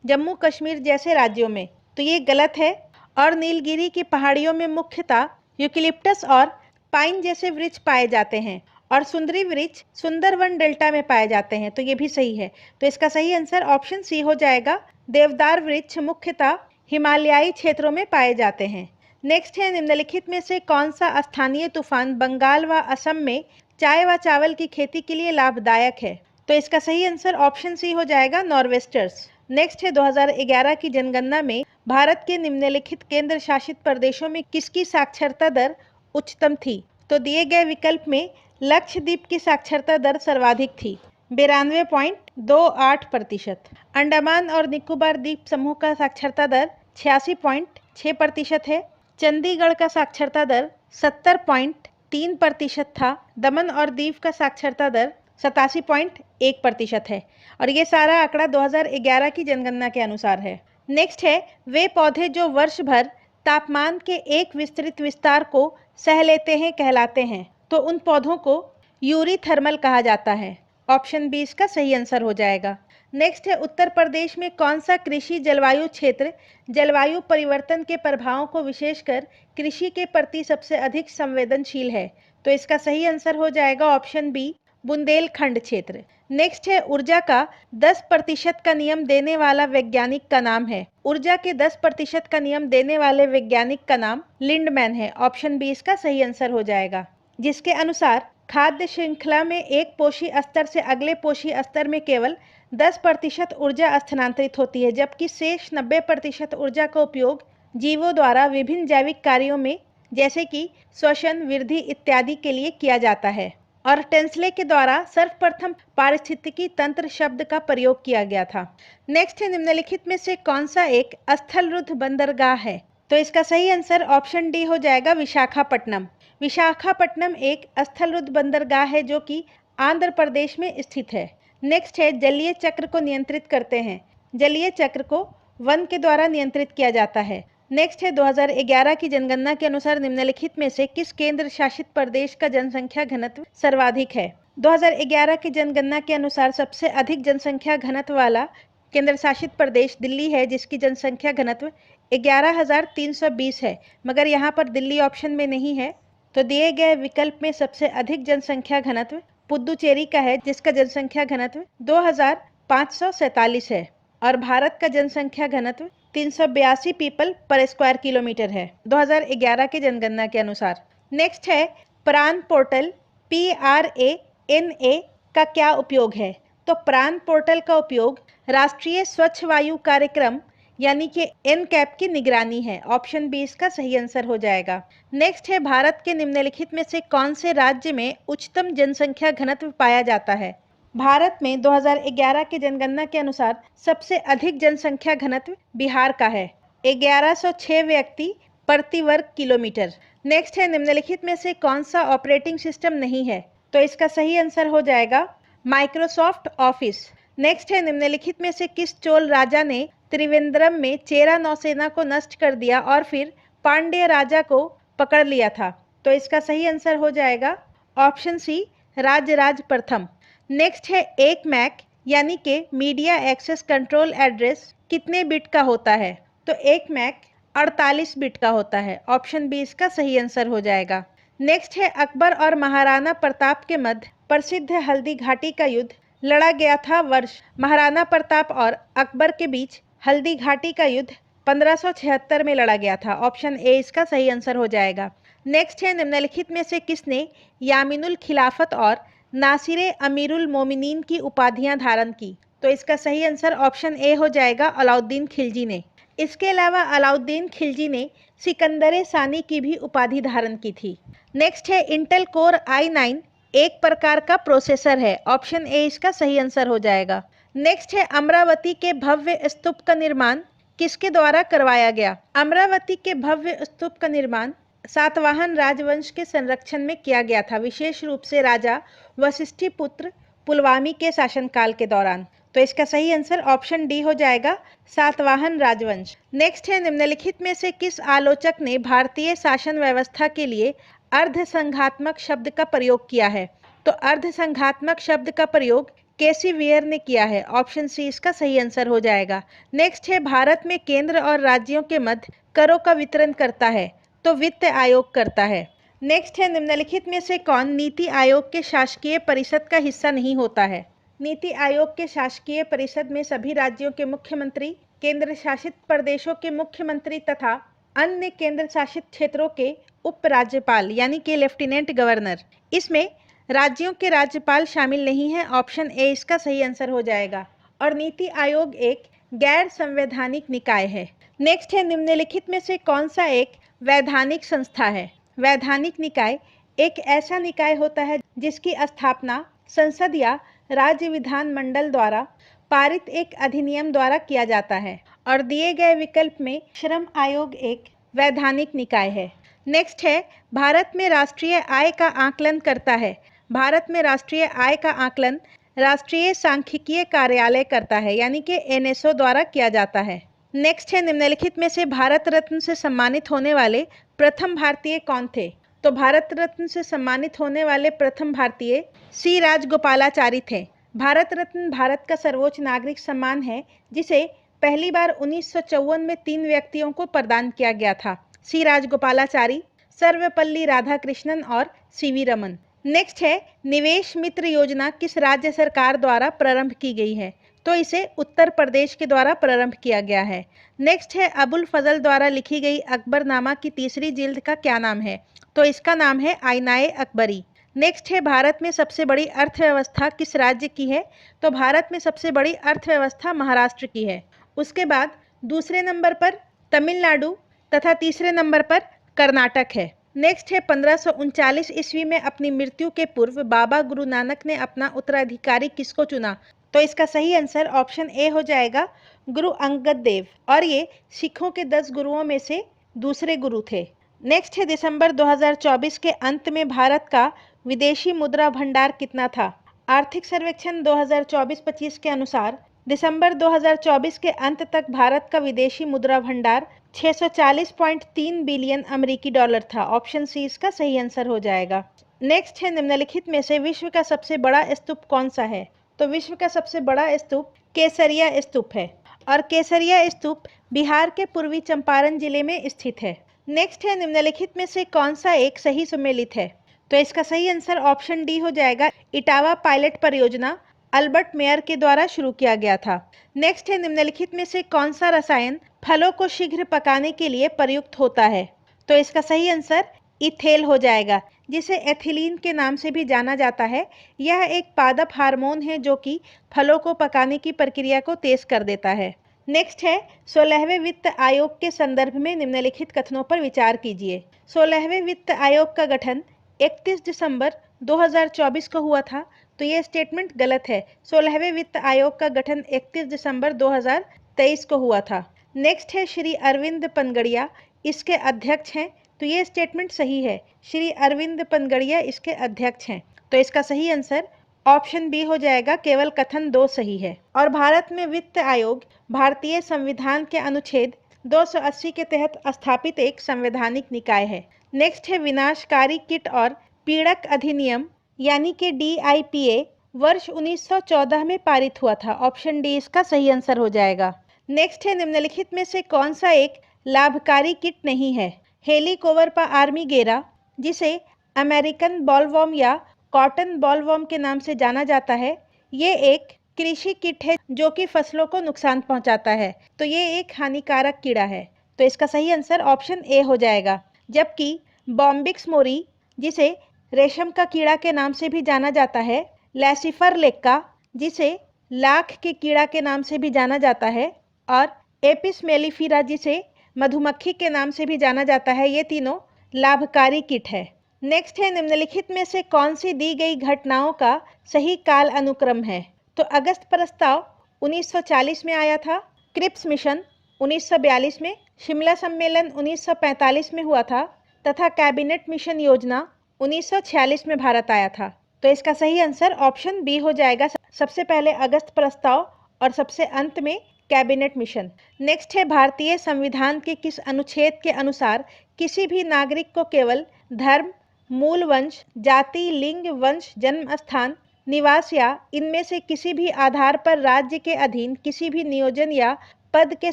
जम्मू कश्मीर जैसे राज्यों में। तो ये गलत है। और नीलगिरी की पहाड़ियों में मुख्यतः यूकेलिप्टस और पाइन जैसे वृक्ष पाए जाते हैं और सुंदरी वृक्ष सुंदरवन डेल्टा में पाए जाते हैं। तो ये भी सही है, तो इसका सही आंसर ऑप्शन सी हो जाएगा। देवदार वृक्ष मुख्यतः हिमालयाई क्षेत्रों में पाए जाते हैं। नेक्स्ट है, निम्नलिखित में से कौन सा स्थानीय तूफान बंगाल व असम में चाय व चावल की खेती के लिए लाभदायक है? तो इसका सही आंसर ऑप्शन सी हो जाएगा, नॉर्वेस्टर्स। नेक्स्ट है, 2011 की जनगणना में भारत के निम्नलिखित केंद्र शासित प्रदेशों में किसकी साक्षरता दर उच्चतम थी? तो दिए गए विकल्प में लक्षद्वीप की साक्षरता दर सर्वाधिक थी, 92.28%। अंडमान और निकोबार द्वीप समूह का साक्षरता दर 86.6% है। चंडीगढ़ का साक्षरता दर 70.3% था। दमन और दीव का साक्षरता दर 87.1% है और ये सारा आंकड़ा 2011 की जनगणना के अनुसार है। नेक्स्ट है, वे पौधे जो वर्ष भर तापमान के एक विस्तृत विस्तार को सह लेते हैं कहलाते हैं। तो उन पौधों को यूरीथर्मल कहा जाता है। ऑप्शन बी इसका सही आंसर हो जाएगा। नेक्स्ट है, उत्तर प्रदेश में कौन सा कृषि जलवायु क्षेत्र जलवायु परिवर्तन के प्रभावों को विशेषकर कृषि के प्रति सबसे अधिक संवेदनशील है? तो इसका सही आंसर हो जाएगा ऑप्शन बी, बुंदेलखंड क्षेत्र। नेक्स्ट है, ऊर्जा का 10% का नियम देने वाला वैज्ञानिक का नाम है। ऊर्जा के 10% का नियम देने वाले वैज्ञानिक का नाम लिंडमैन है। ऑप्शन बी इसका सही आंसर हो जाएगा, जिसके अनुसार खाद्य श्रृंखला में एक पोषी स्तर से अगले पोषी स्तर में केवल 10% ऊर्जा स्थानांतरित होती है, जबकि शेष 90% ऊर्जा का उपयोग जीवों द्वारा विभिन्न जैविक कार्यों में जैसे कि श्वसन, वृद्धि इत्यादि के लिए किया जाता है। और टेंसले के द्वारा सर्वप्रथम पारिस्थितिकी तंत्र शब्द का प्रयोग किया गया था। नेक्स्ट है, निम्नलिखित में से कौन सा एक स्थलरुद्ध बंदरगाह है? तो इसका सही आंसर ऑप्शन डी हो जाएगा, विशाखापट्टनम। विशाखापट्टनम एक स्थलरुद्ध बंदरगाह है जो कि आंध्र प्रदेश में स्थित है। नेक्स्ट है, जलीय चक्र को नियंत्रित करते हैं। जलीय चक्र को वन के द्वारा नियंत्रित किया जाता है। नेक्स्ट है, 2011 की जनगणना के अनुसार निम्नलिखित में से किस केंद्र शासित प्रदेश का जनसंख्या घनत्व सर्वाधिक है? 2011 की जनगणना के अनुसार सबसे अधिक जनसंख्या घनत्व वाला केंद्र शासित प्रदेश दिल्ली है, जिसकी जनसंख्या घनत्व 11,320 है, मगर यहाँ पर दिल्ली ऑप्शन में नहीं है। तो दिए गए विकल्प में सबसे अधिक जनसंख्या घनत्व पुदुचेरी का है, जिसका जनसंख्या घनत्व 2,547 है और भारत का जनसंख्या घनत्व 382 पीपल पर स्क्वायर किलोमीटर है 2011 के जनगणना के अनुसार। नेक्स्ट है, प्राण पोर्टल PRANA का क्या उपयोग है? तो प्राण पोर्टल का उपयोग राष्ट्रीय स्वच्छ वायु कार्यक्रम यानी कि NCAP की निगरानी है। ऑप्शन बी इसका सही आंसर हो जाएगा। नेक्स्ट है, भारत के निम्नलिखित में से कौन से राज्य में उच्चतम जनसंख्या घनत्व पाया जाता है? भारत में 2011 की जनगणना के अनुसार सबसे अधिक जनसंख्या घनत्व बिहार का है, 1106 व्यक्ति प्रति वर्ग किलोमीटर। नेक्स्ट है, निम्नलिखित में से कौन सा ऑपरेटिंग सिस्टम नहीं है? तो इसका सही आंसर हो जाएगा माइक्रोसॉफ्ट ऑफिस। नेक्स्ट है, निम्नलिखित में से किस चोल राजा ने त्रिवेंद्रम में चेरा नौसेना को नष्ट कर दिया और फिर पांड्य राजा को पकड़ लिया था? तो इसका सही आंसर हो जाएगा ऑप्शन सी, राजराज प्रथम। नेक्स्ट है, एक मैक यानी कि मीडिया एक्सेस कंट्रोल एड्रेस कितने बिट का होता है? तो एक मैक 48 बिट का होता है। ऑप्शन बी इसका सही आंसर हो जाएगा। नेक्स्ट है, अकबर और महाराणा प्रताप के मध्य प्रसिद्ध हल्दी घाटी का युद्ध लड़ा गया था वर्ष? महाराणा प्रताप और अकबर के बीच हल्दी घाटी का युद्ध 1576 में लड़ा गया था। ऑप्शन ए इसका सही आंसर हो जाएगा। नेक्स्ट है, निम्नलिखित में से किसने यामीनुल खिलाफत और नासिरे अमीरुल मोमिनीन की उपाधियां धारण की? तो इसका सही आंसर ऑप्शन ए हो जाएगा, अलाउद्दीन खिलजी ने। इसके अलावा अलाउद्दीन खिलजी ने सिकंदर सानी की भी उपाधि धारण की थी। नेक्स्ट है इंटेल कोर i9 एक प्रकार का प्रोसेसर है। ऑप्शन ए इसका सही आंसर हो जाएगा। नेक्स्ट है अमरावती के भव्य स्तूप का निर्माण किसके द्वारा करवाया गया? अमरावती के भव्य स्तूप का निर्माण सातवाहन राजवंश के संरक्षण में किया गया था, विशेष रूप से राजा वशिष्ठिपुत्र पुलवामी के शासनकाल के दौरान। तो इसका सही आंसर ऑप्शन डी हो जाएगा, सातवाहन राजवंश। नेक्स्ट है निम्नलिखित में से किस आलोचक ने भारतीय शासन व्यवस्था के लिए अर्धसंघात्मक शब्द का प्रयोग किया है? तो अर्धसंघात्मक शब्द का प्रयोग केसी वेयर ने किया है। ऑप्शन सी इसका सही आंसर हो जाएगा। नेक्स्ट है भारत में केंद्र और राज्यों के मध्य करों का वितरण करता है? तो वित्त आयोग करता है। नेक्स्ट है निम्नलिखित में से कौन नीति आयोग के शासकीय परिषद का हिस्सा नहीं होता है? नीति आयोग के शासकीय परिषद में सभी राज्यों के मुख्यमंत्री, केंद्र शासित प्रदेशों के मुख्यमंत्री तथा अन्य केंद्र शासित क्षेत्रों के उपराज्यपाल यानी कि लेफ्टिनेंट गवर्नर, इसमें राज्यों के राज्यपाल शामिल नहीं है। ऑप्शन ए इसका सही आंसर हो जाएगा। और नीति आयोग एक गैर संवैधानिक निकाय है। नेक्स्ट है निम्नलिखित में से कौन सा एक वैधानिक संस्था है? वैधानिक निकाय एक ऐसा निकाय होता है जिसकी स्थापना संसद या राज्य विधान मंडल द्वारा पारित एक अधिनियम द्वारा किया जाता है। और दिए गए विकल्प में श्रम आयोग एक वैधानिक निकाय है। नेक्स्ट है भारत में राष्ट्रीय आय का आकलन करता है? भारत में राष्ट्रीय आय का आकलन राष्ट्रीय सांख्यिकीय कार्यालय करता है, यानी कि एनएसओ द्वारा किया जाता है। नेक्स्ट है निम्नलिखित में से भारत रत्न से सम्मानित होने वाले प्रथम भारतीय कौन थे? तो भारत रत्न से सम्मानित होने वाले प्रथम भारतीय सी राजगोपालाचारी थे। भारत रत्न भारत का सर्वोच्च नागरिक सम्मान है, जिसे पहली बार 1954 में 3 व्यक्तियों को प्रदान किया गया था, सी राजगोपालाचारी, सर्वपल्ली राधाकृष्णन और सीवी रमन। नेक्स्ट है निवेश मित्र योजना किस राज्य सरकार द्वारा प्रारंभ की गई है? तो इसे उत्तर प्रदेश के द्वारा प्रारंभ किया गया है। नेक्स्ट है अबुल फजल द्वारा लिखी गई अकबरनामा की तीसरी जिल्द का क्या नाम है? तो इसका नाम है आईनाए अकबरी। नेक्स्ट है भारत में सबसे बड़ी अर्थव्यवस्था किस राज्य की है? तो भारत में सबसे बड़ी अर्थव्यवस्था महाराष्ट्र की है। उसके बाद दूसरे नंबर पर तमिलनाडु तथा तीसरे नंबर पर कर्नाटक है। नेक्स्ट है 1539 ईस्वी में अपनी मृत्यु के पूर्व बाबा गुरु नानक ने अपना उत्तराधिकारी किसको चुना? तो इसका सही आंसर ऑप्शन ए हो जाएगा, गुरु अंगद देव। और ये सिखों के 10 गुरुओं में से दूसरे गुरु थे। नेक्स्ट है दिसंबर 2024 के अंत में भारत का विदेशी मुद्रा भंडार कितना था? आर्थिक सर्वेक्षण 2024-25 के अनुसार दिसंबर 2024 के अंत तक भारत का विदेशी मुद्रा भंडार 640.3 बिलियन अमेरिकी डॉलर था। ऑप्शन सी इसका सही आंसर हो जाएगा। नेक्स्ट है निम्नलिखित में से विश्व का सबसे बड़ा स्तूप कौन सा है? तो विश्व का सबसे बड़ा स्तूप केसरिया स्तूप है। और केसरिया स्तूप बिहार के पूर्वी चंपारण जिले में स्थित है। नेक्स्ट है निम्नलिखित में से कौन सा एक सही सुमेलित है? तो इसका सही आंसर ऑप्शन डी हो जाएगा, इटावा पायलट परियोजना अल्बर्ट मेयर के द्वारा शुरू किया गया था। नेक्स्ट है निम्नलिखित में से कौन सा रसायन फलों को शीघ्र पकाने के लिए प्रयुक्त होता है? तो इसका सही आंसर इथेल हो जाएगा, जिसे एथिलीन के नाम से भी जाना जाता है। यह एक पादप हार्मोन है जो कि फलों को पकाने की प्रक्रिया को तेज कर देता है। नेक्स्ट है 16वें वित्त आयोग के संदर्भ में निम्नलिखित कथनों पर विचार कीजिए। 16वें वित्त आयोग का गठन 31 दिसंबर 2024 को हुआ था, तो ये स्टेटमेंट गलत है। 16वें वित्त आयोग का गठन 31 दिसंबर 2023 को हुआ था। नेक्स्ट है श्री अरविंद पनगड़िया इसके अध्यक्ष हैं, तो ये स्टेटमेंट सही है। श्री अरविंद पनगड़िया इसके अध्यक्ष हैं, तो इसका सही आंसर ऑप्शन बी हो जाएगा, केवल कथन 2 सही है। और भारत में वित्त आयोग भारतीय संविधान के अनुच्छेद 280 के तहत स्थापित एक संवैधानिक निकाय है। नेक्स्ट है विनाशकारी कीट और पीड़क अधिनियम यानी कि DIPA वर्ष 1914 में पारित हुआ था। ऑप्शन डी इसका सही आंसर हो जाएगा। नेक्स्ट है निम्नलिखित में से कौन सा एक लाभकारी कीट नहीं है? हेलिकोवर्पा आर्मीगेरा, जिसे अमेरिकन बॉलवर्म या कॉटन बॉलवर्म के नाम से जाना जाता है, ये एक कृषि कीट है जो कि फसलों को नुकसान पहुंचाता है, तो ये एक हानिकारक कीड़ा है। तो इसका सही आंसर ऑप्शन ए हो जाएगा। जबकि बॉम्बिक्स मोरी, जिसे रेशम का कीड़ा के नाम से भी जाना जाता है, लैसिफर लेक्का, जिसे लाख के कीड़ा के नाम से भी जाना जाता है, और एपिस मेलिफेरा जिसे मधुमक्खी के नाम से भी जाना जाता है, ये तीनों लाभकारी कीट है। नेक्स्ट है, निम्नलिखित में से कौन सी दी गई घटनाओं का सही काल अनुक्रम है? तो अगस्त प्रस्ताव 1940 में आया था, क्रिप्स मिशन 1942 में, शिमला सम्मेलन 1945 में हुआ था तथा कैबिनेट मिशन योजना 1946 में भारत आया था। तो इसका सही आंसर ऑप्शन बी हो जाएगा। सबसे पहले अगस्त प्रस्ताव और सबसे अंत में कैबिनेट मिशन। नेक्स्ट है, भारतीय संविधान के किस अनुच्छेद के अनुसार किसी भी नागरिक को केवल धर्म, मूल वंश, जाति, लिंग, वंश, जन्म स्थान, निवास या इनमें से किसी भी आधार पर राज्य के अधीन किसी भी नियोजन या पद के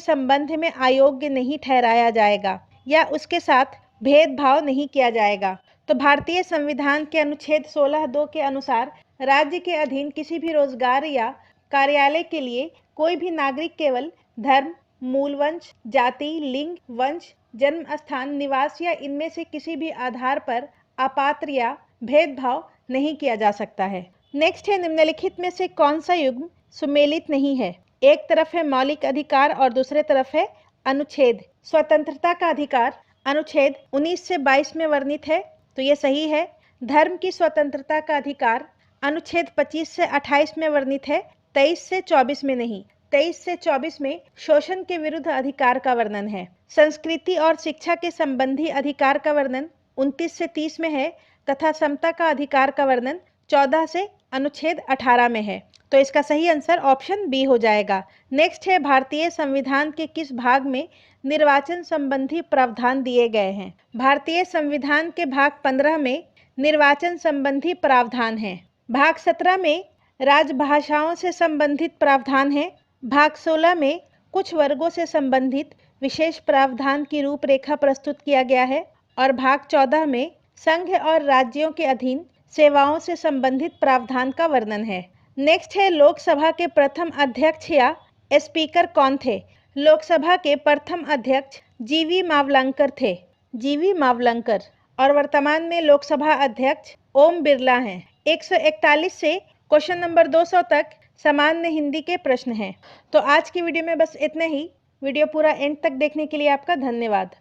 संबंध में अयोग्य नहीं ठहराया जाएगा या उसके साथ भेदभाव नहीं किया जाएगा? तो भारतीय संविधान के अनुच्छेद 16(2) के अनुसार राज्य के अधीन किसी भी रोजगार या कार्यालय के लिए कोई भी नागरिक केवल धर्म, मूल वंश, जाति, लिंग, वंश, जन्म स्थान, निवास या इनमें से किसी भी आधार पर अपात्र या भेदभाव नहीं किया जा सकता है। नेक्स्ट है, निम्नलिखित में से कौन सा युग्म सुमेलित नहीं है? एक तरफ है मौलिक अधिकार और दूसरे तरफ है अनुच्छेद। स्वतंत्रता का अधिकार अनुच्छेद 19 से 22 में वर्णित है, तो ये सही है। धर्म की स्वतंत्रता का अधिकार अनुच्छेद 25 से 28 में वर्णित है, 23 से 24 में नहीं। 23 से 24 में शोषण के विरुद्ध अधिकार का वर्णन है। संस्कृति और शिक्षा के संबंधी अधिकार का वर्णन 29 से 30 में है तथा समता का अधिकार का वर्णन 14 से अनुच्छेद 18 में है। तो इसका सही आंसर ऑप्शन बी हो जाएगा। नेक्स्ट है, भारतीय संविधान के किस भाग में निर्वाचन संबंधी प्रावधान दिए गए हैं? भारतीय संविधान के भाग 15 में निर्वाचन संबंधी प्रावधान है। भाग 17 में राजभाषाओं से संबंधित प्रावधान है। भाग 16 में कुछ वर्गों से संबंधित विशेष प्रावधान की रूपरेखा प्रस्तुत किया गया है और भाग 14 में संघ और राज्यों के अधीन सेवाओं से संबंधित प्रावधान का वर्णन है। नेक्स्ट है, लोकसभा के प्रथम अध्यक्ष या स्पीकर कौन थे? लोकसभा के प्रथम अध्यक्ष जीवी मावलंकर थे, जीवी मावलंकर, और वर्तमान में लोकसभा अध्यक्ष ओम बिरला हैं। 141 से क्वेश्चन नंबर 200 तक सामान्य हिंदी के प्रश्न हैं। तो आज की वीडियो में बस इतना ही। वीडियो पूरा एंड तक देखने के लिए आपका धन्यवाद।